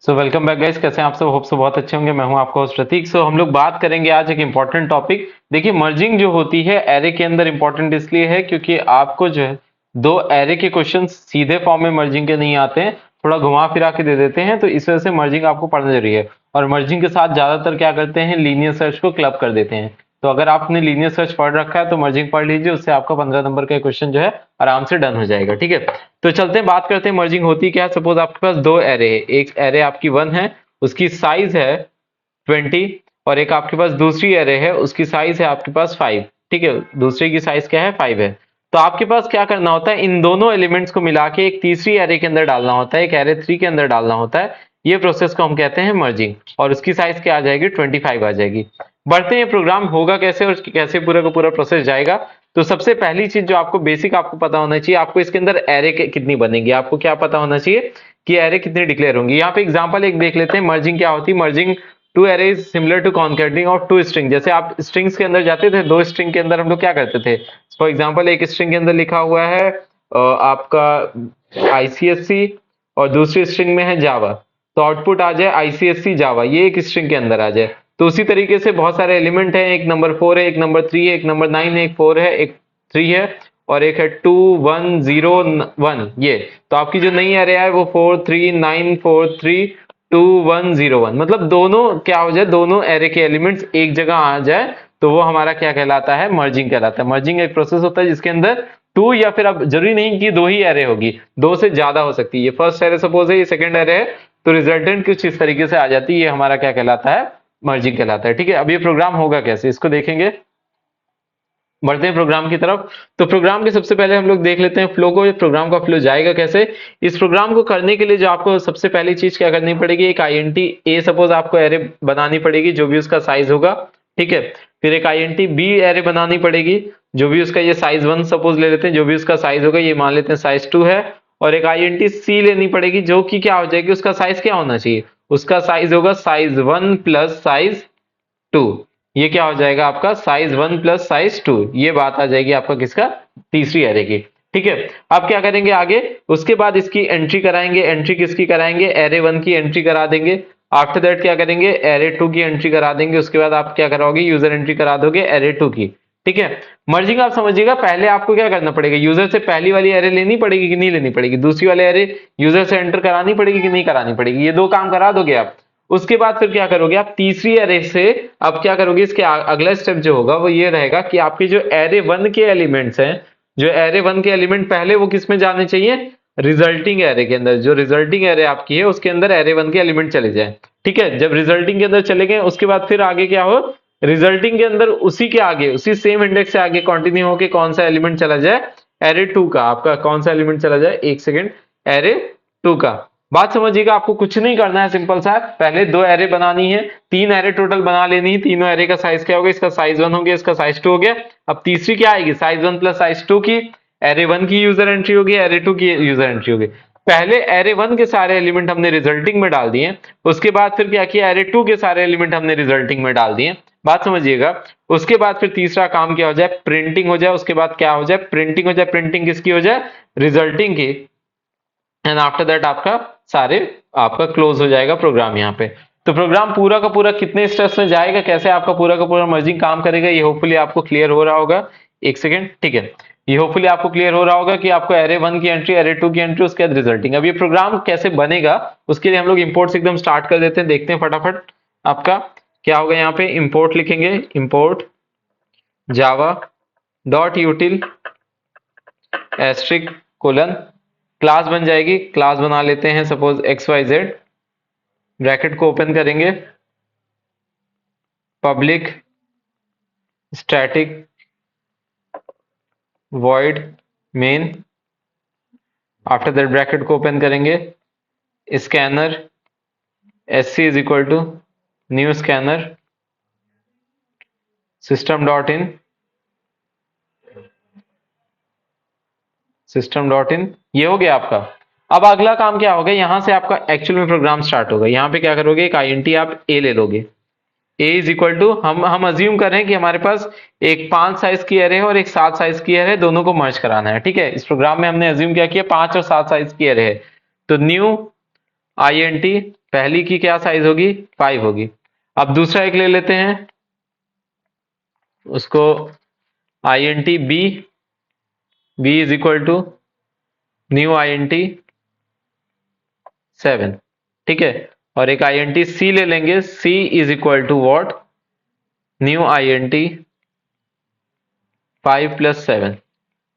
So welcome back guys, कैसे हैं आप सब? होप सो बहुत अच्छे होंगे। मैं हूं आपका होस्ट प्रतीक। हम लोग बात करेंगे आज एक इंपॉर्टेंट टॉपिक। देखिए, मर्जिंग जो होती है एरे के अंदर इंपॉर्टेंट इसलिए है क्योंकि आपको जो है दो एरे के क्वेश्चन सीधे फॉर्म में मर्जिंग के नहीं आते हैं, थोड़ा घुमा फिरा के दे देते हैं, तो इस वजह से मर्जिंग आपको पढ़ना जरूरी है। और मर्जिंग के साथ ज्यादातर क्या करते हैं, लीनियर सर्च को क्लब कर देते हैं। तो अगर आपने लीनियर सर्च पढ़ रखा है तो मर्जिंग पढ़ लीजिए, उससे आपका 15 नंबर का क्वेश्चन जो है आराम से डन हो जाएगा। ठीक है, तो चलते हैं बात करते हैं मर्जिंग होती क्या है। सपोज आपके पास दो एरे है, एक एरे आपकी 1 है, उसकी साइज है 20, और एक आपके पास दूसरी एरे है, उसकी साइज है आपके पास 5। ठीक है, दूसरे की साइज क्या है, 5 है। तो आपके पास क्या करना होता है, इन दोनों एलिमेंट्स को मिला के एक तीसरी एरे के अंदर डालना होता है, एक एरे 3 के अंदर डालना होता है। ये प्रोसेस को हम कहते हैं मर्जिंग, और उसकी साइज क्या आ जाएगी, 25 आ जाएगी। बढ़ते हैं, प्रोग्राम होगा कैसे और कैसे पूरा का पूरा प्रोसेस जाएगा। तो सबसे पहली चीज जो आपको बेसिक आपको पता होना चाहिए, आपको इसके अंदर एरे कितनी बनेगी, आपको क्या पता होना चाहिए कि एरे कितनी डिक्लेयर होंगी। यहाँ पे एग्जांपल एक देख लेते हैं, मर्जिंग क्या होती है। Merging two array is similar to concatenating of two string. जैसे आप स्ट्रिंग्स के अंदर जाते थे, दो स्ट्रिंग के अंदर हम लोग क्या करते थे। फॉर एग्जांपल, एक स्ट्रिंग के अंदर लिखा हुआ है आपका आईसीएससी, और दूसरी स्ट्रिंग में है जावा, तो आउटपुट आ जाए आईसीएससी जावा, ये एक स्ट्रिंग के अंदर आ जाए। तो उसी तरीके से बहुत सारे एलिमेंट हैं, एक नंबर 4 है, एक नंबर 3 है, एक नंबर 9 है, एक 4 है, एक 3 है, और एक है 2 1 0 1। ये तो आपकी जो नई एरे है वो 4 3 9 4 3 2 1 0 1, मतलब दोनों क्या हो जाए, दोनों एरे के एलिमेंट्स एक जगह आ जाए, तो वो हमारा क्या कहलाता है, मर्जिंग कहलाता है। मर्जिंग एक प्रोसेस होता है जिसके अंदर टू, या फिर अब जरूरी नहीं कि दो ही एरे होगी, दो से ज्यादा हो सकती है। ये फर्स्ट एरे सपोज है, ये सेकंड एरे है, तो रिजल्टेंट कुछ इस तरीके से आ जाती है, ये हमारा क्या कहलाता है, मर्जिंग कहलाता है। ठीक है, अब ये प्रोग्राम होगा कैसे, इसको देखेंगे। बढ़ते हैं प्रोग्राम की तरफ। तो प्रोग्राम के सबसे पहले हम लोग देख लेते हैं फ्लो को, प्रोग्राम का फ्लो जाएगा कैसे। इस प्रोग्राम को करने के लिए जो आपको सबसे पहली चीज क्या करनी पड़ेगी, एक आईएनटी ए सपोज आपको एरे बनानी पड़ेगी, जो भी उसका साइज होगा। ठीक है, फिर एक आईएनटी बी एरे बनानी पड़ेगी, जो भी उसका, ये साइज 1 सपोज ले लेते हैं, जो भी उसका साइज होगा, ये मान लेते हैं साइज 2 है। और एक आईएनटी सी लेनी पड़ेगी, जो कि क्या हो जाएगी, उसका साइज क्या होना चाहिए, उसका साइज होगा साइज 1 प्लस साइज 2। ये क्या हो जाएगा आपका, साइज 1 प्लस साइज 2। ये बात आ जाएगी आपका किसका, तीसरी एरे की। ठीक है, अब क्या करेंगे आगे, उसके बाद इसकी एंट्री कराएंगे। एंट्री किसकी कराएंगे, एरे 1 की एंट्री करा देंगे। आफ्टर दैट क्या करेंगे, एरे 2 की एंट्री करा देंगे। उसके बाद आप क्या कराओगे, यूजर एंट्री करा दोगे एरे 2 की। ठीक है, मर्जिंग आप समझिएगा, पहले आपको क्या करना पड़ेगा, यूजर से पहली वाली एरे लेनी पड़ेगी कि नहीं लेनी पड़ेगी, दूसरी वाली एरे यूजर से एंटर करानी पड़ेगी कि नहीं करानी पड़ेगी, ये दो काम करा दोगे आप। उसके बाद फिर क्या करोगे आप, तीसरी एरे से अब क्या करोगे, इसके अगला स्टेप जो होगा वो ये रहेगा कि आपके जो एरे 1 के एलिमेंट्स हैं, जो एरे 1 के एलिमेंट पहले वो किस में जाने चाहिए, रिजल्टिंग एरे के अंदर। जो रिजल्टिंग एरे आपकी है उसके अंदर एरे 1 के एलिमेंट चले जाए। ठीक है, जब रिजल्टिंग के अंदर चले गए, उसके बाद फिर आगे क्या हो, रिजल्टिंग के अंदर उसी के आगे, उसी सेम इंडेक्स से आगे कंटिन्यू होके कौन सा एलिमेंट चला जाए, एरे 2 का। आपका कौन सा एलिमेंट चला जाए, एक सेकेंड, एरे 2 का। बात समझिएगा, आपको कुछ नहीं करना है, सिंपल सा, पहले दो एरे बनानी है, तीन एरे टोटल बना लेनी है। तीनों एरे का साइज क्या होगा, इसका साइज 1 हो गया, इसका साइज 2 हो गया। अब तीसरी क्या आएगी, साइज 1 प्लस साइज 2 की। एरे 1 की यूजर एंट्री होगी, एरे 2 की यूजर एंट्री होगी। पहले एरे 1 के सारे एलिमेंट हमने रिजल्टिंग में डाल दिए, उसके बाद फिर क्या किया, एरे 2 के सारे एलिमेंट हमने रिजल्टिंग में डाल दिए। बात समझिएगा, उसके बाद फिर तीसरा काम क्या हो जाए, प्रिंटिंग हो जाए। उसके बाद क्या हो जाए, प्रिंटिंग हो जाए। प्रिंटिंग किसकी हो जाए, रिजल्टिंग की। एंड आफ्टर दैट आपका सारे आपका क्लोज हो जाएगा प्रोग्राम यहाँ पे। तो प्रोग्राम पूरा का पूरा कितने स्टेप्स में जाएगा, कैसे आपका पूरा का पूरा मर्जिंग काम करेगा, ये होपफुली आपको क्लियर हो रहा होगा। एक सेकेंड, ठीक है, ये होपफुली आपको क्लियर हो रहा होगा कि आपको एरे 1 की एंट्री, एरे 2 की एंट्री, उसके बाद रिजल्टिंग। अब ये प्रोग्राम कैसे बनेगा, उसके लिए हम लोग इंपोर्ट से एकदम स्टार्ट कर देते हैं, देखते हैं फटाफट। आपका क्या होगा, यहाँ पे इंपोर्ट लिखेंगे, import Java dot util asterisk colon, class बन जाएगी। क्लास बना लेते हैं सपोज XYZ, ब्रैकेट को ओपन करेंगे, public static void main. After that bracket को ओपन करेंगे, scanner SC is equal to new scanner system dot in, system dot in. ये हो गया आपका। अब अगला काम क्या होगा, यहां से आपका एक्चुअल में प्रोग्राम स्टार्ट होगा। यहाँ पे क्या करोगे, एक आईएनटी आप ए ले लोगे, ए इज इक्वल टू, हम अज्यूम कर रहे हैं कि हमारे पास एक 5 साइज की एरे है और एक 7 साइज की एरे है, दोनों को मर्ज कराना है। ठीक है, इस प्रोग्राम में हमने अज्यूम क्या किया, 5 और 7 साइज की एरे है। तो न्यू INT पहली की क्या साइज होगी 5 होगी। अब दूसरा एक ले लेते हैं, उसको INT B is equal to new INT 7, ठीक है। और एक INT C ले लेंगे, C is equal to what new INT 5 + 7,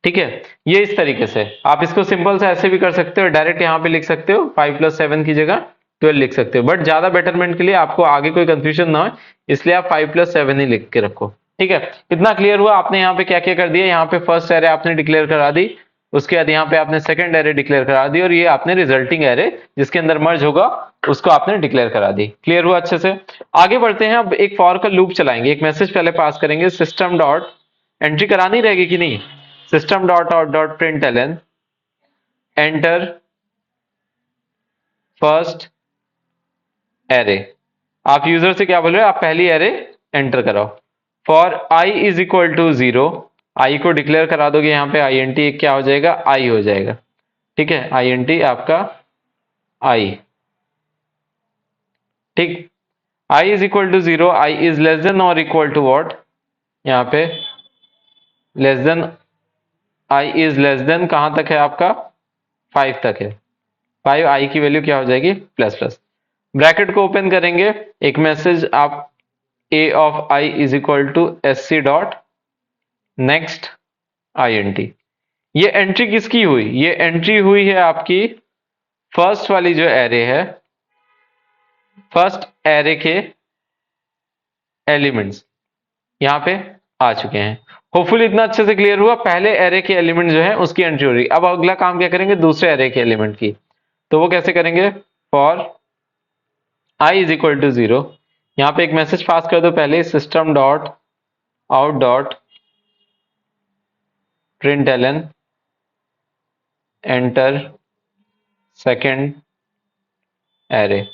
ठीक है। ये इस तरीके से आप इसको सिंपल से ऐसे भी कर सकते हो, डायरेक्ट यहाँ पे लिख सकते हो 5 + 7 की जगह 12 लिख सकते हो, बट ज्यादा बेटरमेंट के लिए आपको आगे कोई कंफ्यूजन ना हो इसलिए आप 5 + 7 ही लिख के रखो, ठीक है। इतना क्लियर हुआ। आपने यहाँ पे क्या क्या कर दिया, यहाँ पे फर्स्ट एरे आपने डिक्लेयर करा दी, उसके बाद यहाँ पे आपने सेकंड एरे डिक्लेयर करा दी, और ये आपने रिजल्टिंग एरे जिसके अंदर मर्ज होगा उसको आपने डिक्लेयर करा दी। क्लियर हुआ अच्छे से। आगे बढ़ते हैं, अब एक फॉर का लूप चलाएंगे, एक मैसेज पहले पास करेंगे, सिस्टम डॉट एंट्री करानी रहेगी कि नहीं, system dot out dot println enter first array. आप यूजर से क्या बोल रहे हो, आप पहली एरे एंटर कराओ। For i is equal to 0, i को डिक्लेयर करा दोगे, यहाँ पे INT क्या हो जाएगा i हो जाएगा, ठीक है। INT आपका i, ठीक। i is equal to 0, i is less than और इक्वल टू वॉट, यहाँ पे less than, i is less than कहां तक है आपका 5 तक है, 5 i की वैल्यू क्या हो जाएगी प्लस प्लस। ब्रैकेट को ओपन करेंगे, एक मैसेज आप a of i is equal to sc dot next INT। ये एंट्री किसकी हुई, ये एंट्री हुई है आपकी फर्स्ट वाली जो एरे है, फर्स्ट एरे के एलिमेंट्स यहां पे आ चुके हैं। होपफुली इतना अच्छे से क्लियर हुआ। पहले एरे के एलिमेंट जो है उसकी एंट्री हो रही। अब अगला काम क्या करेंगे, दूसरे एरे के एलिमेंट की, तो वो कैसे करेंगे, for i is equal to 0, यहां पे एक मैसेज पास कर दो पहले, system dot out dot println enter second array.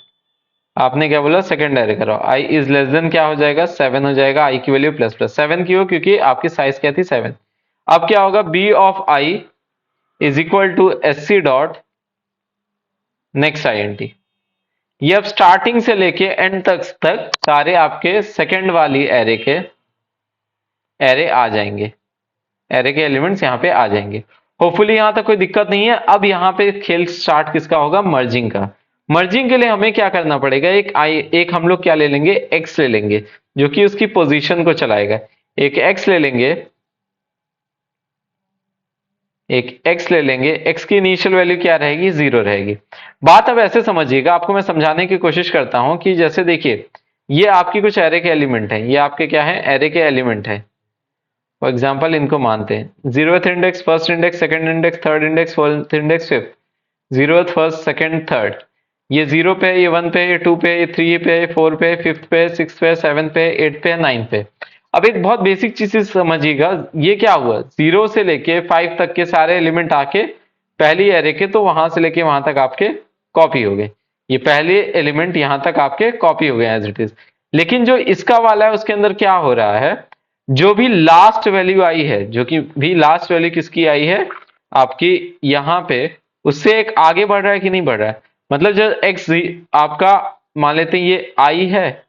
आपने क्या बोला, सेकंड एरे कराओ, i इज लेस देन क्या हो जाएगा 7 हो जाएगा, i की वैल्यू प्लस प्लस 7 की हो क्योंकि आपकी साइज क्या थी 7। अब क्या होगा, b of i is equal to sc dot next INT। ये अब स्टार्टिंग से लेके एंड तक सारे आपके सेकंड वाली एरे के एरे आ जाएंगे, एरे के एलिमेंट्स यहाँ पे आ जाएंगे। होपफुली यहां तक कोई दिक्कत नहीं है। अब यहाँ पे खेल स्टार्ट किसका होगा, मर्जिंग का। मर्जिंग के लिए हमें क्या करना पड़ेगा, एक हम लोग क्या ले लेंगे, x ले लेंगे जो कि उसकी पोजीशन को चलाएगा। एक x ले लेंगे, एक x ले लेंगे, x की इनिशियल वैल्यू क्या रहेगी 0 रहेगी। बात अब ऐसे समझिएगा, आपको मैं समझाने की कोशिश करता हूं कि जैसे देखिए ये आपकी कुछ एरे के एलिमेंट है, ये आपके क्या है एरे के एलिमेंट है। फॉर एग्जाम्पल इनको मानते हैं 0th index, first index, second index, third index, fourth index, fifth, 0th, first, second, third. ये 0 पे है, ये 1 पे है, ये 2 पे है, ये 3 पे है, 4 पे है, 5th पे है, 6th पे है, 7th पे है, 8th पे है, 9th पे। अब एक बहुत बेसिक चीज समझिएगा, ये क्या हुआ 0 से लेके 5 तक के सारे एलिमेंट आके पहली एरे के, तो वहां से लेके वहां तक आपके कॉपी हो गए। ये पहले एलिमेंट यहां तक आपके कॉपी हो गए एज इट इज। लेकिन जो इसका वाला है उसके अंदर क्या हो रहा है, जो भी लास्ट वैल्यू आई है, जो कि भी लास्ट वैल्यू किसकी आई है आपकी यहां पे, उससे एक आगे बढ़ रहा है कि नहीं बढ़ रहा है। मतलब जब x आपका मान लेते हैं ये i है,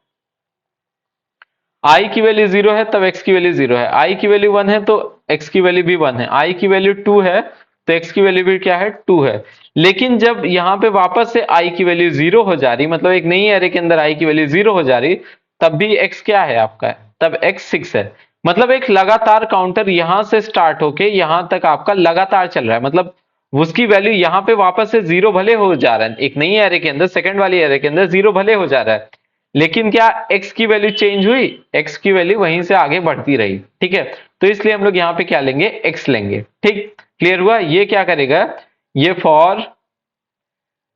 i की वैल्यू 0 है तब x की वैल्यू 0 है, i की वैल्यू 1 है तो x की वैल्यू भी 1 है, i की वैल्यू 2 है तो x की वैल्यू भी क्या है 2 है। लेकिन जब यहां पे वापस से i की वैल्यू 0 हो जा रही, मतलब एक नई एरे के अंदर i की वैल्यू 0 हो जा रही, तब भी x क्या है आपका, तब x 6 है। मतलब एक लगातार काउंटर यहां से स्टार्ट होके यहां तक आपका लगातार चल रहा है। मतलब उसकी वैल्यू यहां पे वापस से 0 भले हो जा रहा है, एक नई एरे के अंदर, सेकंड वाली एरे के अंदर 0 भले हो जा रहा है, लेकिन क्या x की वैल्यू चेंज हुई, x की वैल्यू वहीं से आगे बढ़ती रही, ठीक है। तो इसलिए हम लोग यहाँ पे क्या लेंगे, x लेंगे, ठीक। क्लियर हुआ। ये क्या करेगा, ये फॉर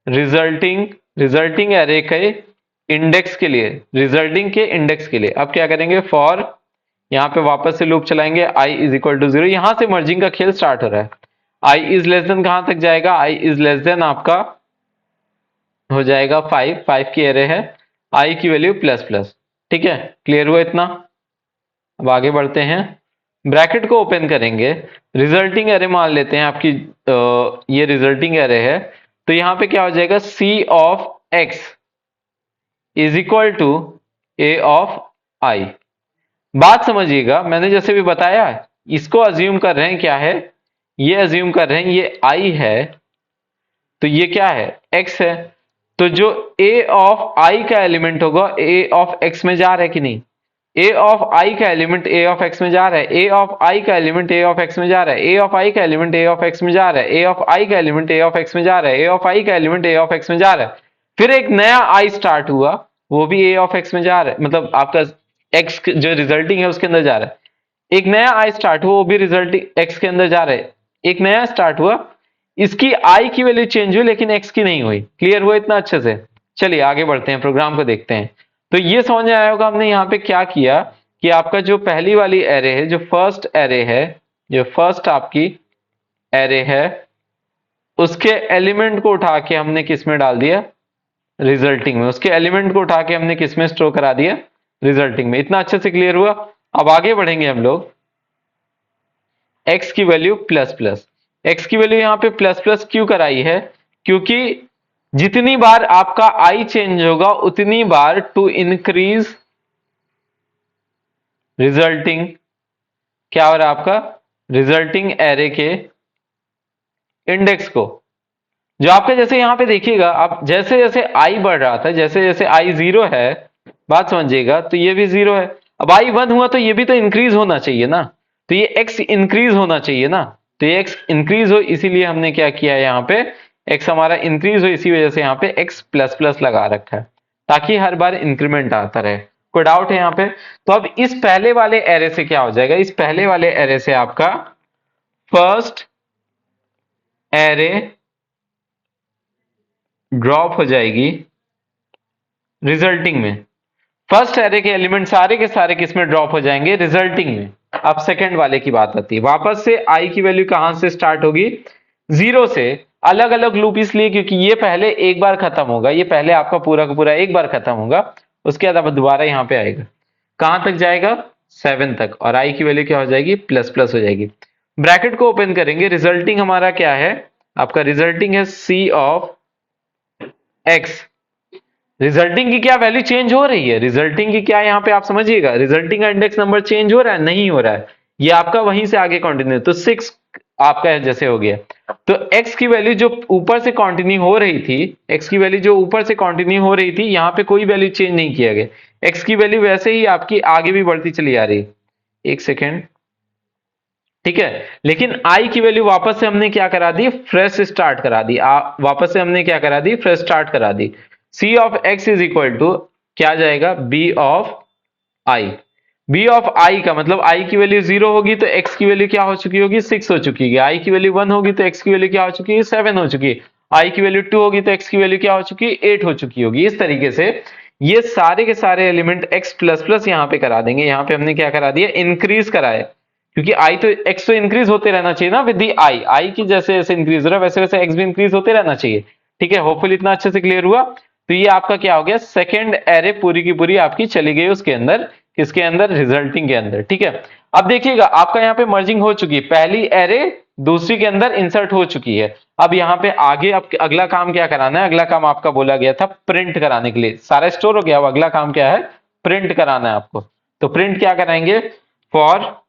रिजल्टिंग एरे के इंडेक्स के लिए, रिजल्टिंग के इंडेक्स के लिए अब क्या करेंगे, फॉर यहां पे वापस से लूप चलाएंगे, i इज इक्वल टू 0, यहां से मर्जिंग का खेल स्टार्ट हो रहा है। i इज लेस देन कहां तक जाएगा, i इज लेस देन आपका हो जाएगा 5 की एरे है, i की वैल्यू प्लस प्लस, ठीक है। क्लियर हुआ इतना। अब आगे बढ़ते हैं, ब्रैकेट को ओपन करेंगे, रिजल्टिंग एरे मान लेते हैं आपकी, ये रिजल्टिंग एरे है, तो यहाँ पे क्या हो जाएगा, c of x is equal to a of i। बात समझिएगा, मैंने जैसे भी बताया, इसको अज्यूम कर रहे हैं क्या है, ये अज्यूम कर रहे हैं ये i है, तो ये क्या है, x है। तो जो a ऑफ i का एलिमेंट होगा a ऑफ x में जा रहा है कि नहीं, a ऑफ i का एलिमेंट a ऑफ x में जा रहा है, a ऑफ i का एलिमेंट a ऑफ x में जा रहा है, a ऑफ i का एलिमेंट a ऑफ x में जा रहा है, a ऑफ i का एलिमेंट a ऑफ x में जा रहा है, a ऑफ i का एलिमेंट a ऑफ x में जा रहा है। फिर एक नया i स्टार्ट हुआ, वो भी a ऑफ x में जा रहा है, मतलब आपका x जो रिजल्टिंग है उसके अंदर जा रहा है। एक नया i स्टार्ट हुआ, वो भी रिजल्टिंग x के अंदर जा रहा है। एक नया स्टार्ट हुआ, इसकी i की वैल्यू चेंज हुई लेकिन x की नहीं हुई। क्लियर हुआ इतना अच्छे से? चलिए आगे बढ़ते हैं, प्रोग्राम को देखते हैं। तो ये समझ में आया होगा हमने यहाँ पे क्या किया कि आपका जो पहली वाली एरे है, जो फर्स्ट एरे है, जो फर्स्ट आपकी एरे है, उसके एलिमेंट को उठा के हमने किस में डाल दिया, रिजल्टिंग में। उसके एलिमेंट को उठा के हमने किस में स्टोर करा दिया, रिजल्टिंग में। इतना अच्छे से क्लियर हुआ? अब आगे बढ़ेंगे हम लोग। x की वैल्यू प्लस प्लस, x की वैल्यू यहाँ पे प्लस प्लस क्यों कराई है, क्योंकि जितनी बार आपका i चेंज होगा उतनी बार टू इंक्रीज रिजल्टिंग, क्या हो रहा है आपका, रिजल्टिंग एरे के इंडेक्स को। जो आपके जैसे यहां पे देखिएगा, आप जैसे जैसे i बढ़ रहा था, जैसे जैसे i 0 है, बात समझिएगा, तो ये भी 0 है। अब i 1 हुआ तो ये भी तो इंक्रीज होना चाहिए ना, तो ये x इंक्रीज होना चाहिए ना, तो ये x इंक्रीज हो, इसीलिए हमने क्या किया यहाँ पे, x हमारा इंक्रीज हो, इसी वजह से यहाँ पे x प्लस प्लस लगा रखा है, ताकि हर बार इंक्रीमेंट आता रहे। कोई डाउट है यहाँ पे? तो अब इस पहले वाले एरे से क्या हो जाएगा, इस पहले वाले एरे से आपका फर्स्ट एरे ड्रॉप हो जाएगी रिजल्टिंग में। फर्स्ट एरे के एलिमेंट सारे के सारे किस में ड्रॉप हो जाएंगे, रिजल्टिंग में। अब सेकंड वाले की बात आती है, वापस से i की वैल्यू कहां से स्टार्ट होगी, 0 से। अलग अलग लूप इसलिए क्योंकि ये पहले एक बार खत्म होगा, ये पहले आपका पूरा का पूरा एक बार खत्म होगा, उसके बाद अब दोबारा यहां पे आएगा, कहां तक जाएगा, 7 तक, और i की वैल्यू क्या हो जाएगी, प्लस प्लस हो जाएगी। ब्रैकेट को ओपन करेंगे, रिजल्टिंग हमारा क्या है, आपका रिजल्टिंग है c ऑफ x। रिजल्टिंग की क्या वैल्यू चेंज हो रही है, रिजल्टिंग की क्या, यहां पे आप समझिएगा, रिजल्टिंग का इंडेक्स नंबर चेंज हो रहा है, नहीं हो रहा है, ये आपका वहीं से आगे कंटिन्यू, तो 6 आपका जैसे हो गया। तो x की वैल्यू जो ऊपर से कंटिन्यू हो रही थी, x की वैल्यू जो ऊपर से कंटिन्यू हो रही थी, यहां पे कोई वैल्यू चेंज नहीं किया गया, x की वैल्यू वैसे ही आपकी आगे भी बढ़ती चली आ रही। एक सेकेंड, ठीक है, लेकिन i की वैल्यू वापस से हमने क्या करा दी, फ्रेश स्टार्ट करा दी, वापस से हमने क्या करा दी, फ्रेश स्टार्ट करा दी। c of x is equal to क्या आ जाएगा, b of i। b of i का मतलब i की वैल्यू 0 होगी तो x की वैल्यू क्या हो चुकी होगी, 6 हो चुकी है। i की वैल्यू 1 होगी तो x की वैल्यू क्या हो चुकी है, 7 हो चुकी है। i की वैल्यू 2 होगी तो x की वैल्यू क्या हो चुकी है, 8 हो चुकी होगी। इस तरीके से ये सारे के सारे एलिमेंट x प्लस प्लस यहाँ पे करा देंगे। यहाँ पे हमने क्या करा दिया, इंक्रीज कराया, क्योंकि i तो x तो इंक्रीज होते रहना चाहिए ना विद दी i की जैसे जैसे इंक्रीज हो रहा है वैसे वैसे x भी इंक्रीज होते रहना चाहिए। ठीक है, होपफुली इतना अच्छे से क्लियर हुआ। तो ये आपका क्या हो गया, सेकंड एरे पूरी की पूरी आपकी चली गई उसके अंदर, किसके अंदर, रिजल्टिंग के अंदर। ठीक है, अब देखिएगा आपका यहाँ पे मर्जिंग हो चुकी है, पहली एरे दूसरी के अंदर इंसर्ट हो चुकी है। अब यहाँ पे आगे अब अगला काम क्या कराना है, अगला काम आपका बोला गया था प्रिंट कराने के लिए, सारा स्टोर हो गया, अब अगला काम क्या है, प्रिंट कराना है आपको। तो प्रिंट क्या कराएंगे, फॉर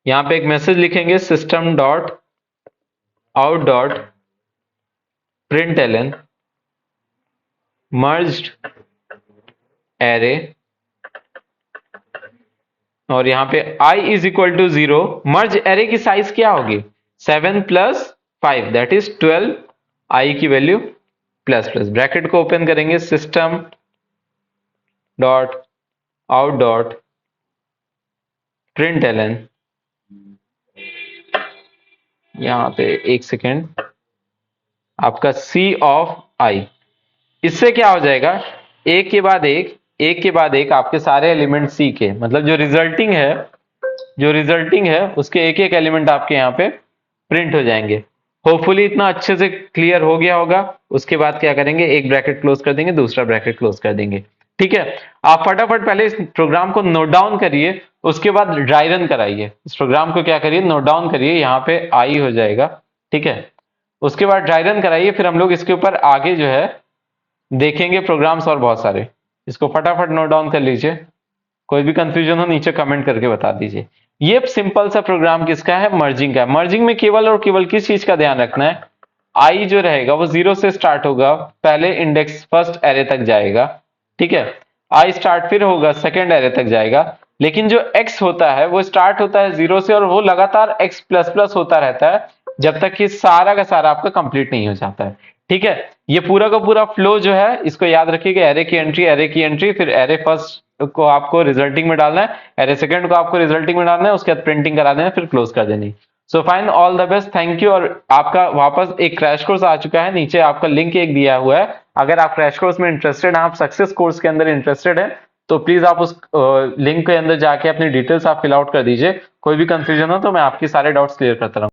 यहाँ पे एक मैसेज लिखेंगे, system dot out dot println merged array, और यहाँ पे i is equal to 0, merge array की साइज क्या होगी, 7 प्लस 5 दैट इज 12, i की वैल्यू प्लस प्लस, ब्रैकेट को ओपन करेंगे, system dot out dot println, यहाँ पे एक सेकेंड, आपका c ऑफ i, इससे क्या हो जाएगा, एक के बाद एक, एक के बाद एक आपके सारे एलिमेंट c के, मतलब जो रिजल्टिंग है उसके एक एक एलिमेंट आपके यहाँ पे प्रिंट हो जाएंगे। होपफुली इतना अच्छे से क्लियर हो गया होगा। उसके बाद क्या करेंगे, एक ब्रैकेट क्लोज कर देंगे, दूसरा ब्रैकेट क्लोज कर देंगे। ठीक है, आप फटाफट पहले इस प्रोग्राम को नोट डाउन करिए, उसके बाद ड्राई रन कराइए। इस प्रोग्राम को क्या करिए, नोट डाउन करिए, यहाँ पे आई हो जाएगा। ठीक है, उसके बाद ड्राई रन कराइए, फिर हम लोग इसके ऊपर आगे जो है देखेंगे प्रोग्राम्स और बहुत सारे। इसको फटाफट नोट डाउन कर लीजिए, कोई भी कंफ्यूजन हो नीचे कमेंट करके बता दीजिए। ये सिंपल सा प्रोग्राम किसका है, मर्जिंग का है। मर्जिंग में केवल और केवल किस चीज का ध्यान रखना है, आई जो रहेगा वो 0 से स्टार्ट होगा, पहले इंडेक्स फर्स्ट एरे तक जाएगा, ठीक है। आई स्टार्ट फिर होगा, सेकंड एरे तक जाएगा। लेकिन जो एक्स होता है वो स्टार्ट होता है 0 से और वो लगातार एक्स प्लस प्लस होता रहता है जब तक कि सारा का सारा आपका कंप्लीट नहीं हो जाता है, ठीक है। ये पूरा का पूरा फ्लो जो है इसको याद रखिएगा, एरे की एंट्री, एरे की एंट्री, फिर एरे फर्स्ट को आपको रिजल्टिंग में डालना है, एरे सेकंड को आपको रिजल्टिंग में डालना है, उसके बाद प्रिंटिंग करा देना है, फिर क्लोज कर देनी। So fine, all the best, thank you. और आपका वापस एक क्रैश कोर्स आ चुका है, नीचे आपका लिंक एक दिया हुआ है, अगर आप क्रैश कोर्स में इंटरेस्टेड हैं, आप सक्सेस कोर्स के अंदर इंटरेस्टेड हैं, तो प्लीज आप उस लिंक के अंदर जाके अपनी डिटेल्स आप फिल आउट कर दीजिए। कोई भी कंफ्यूजन हो तो मैं आपकी सारे डाउट्स क्लियर करता रहूंगा।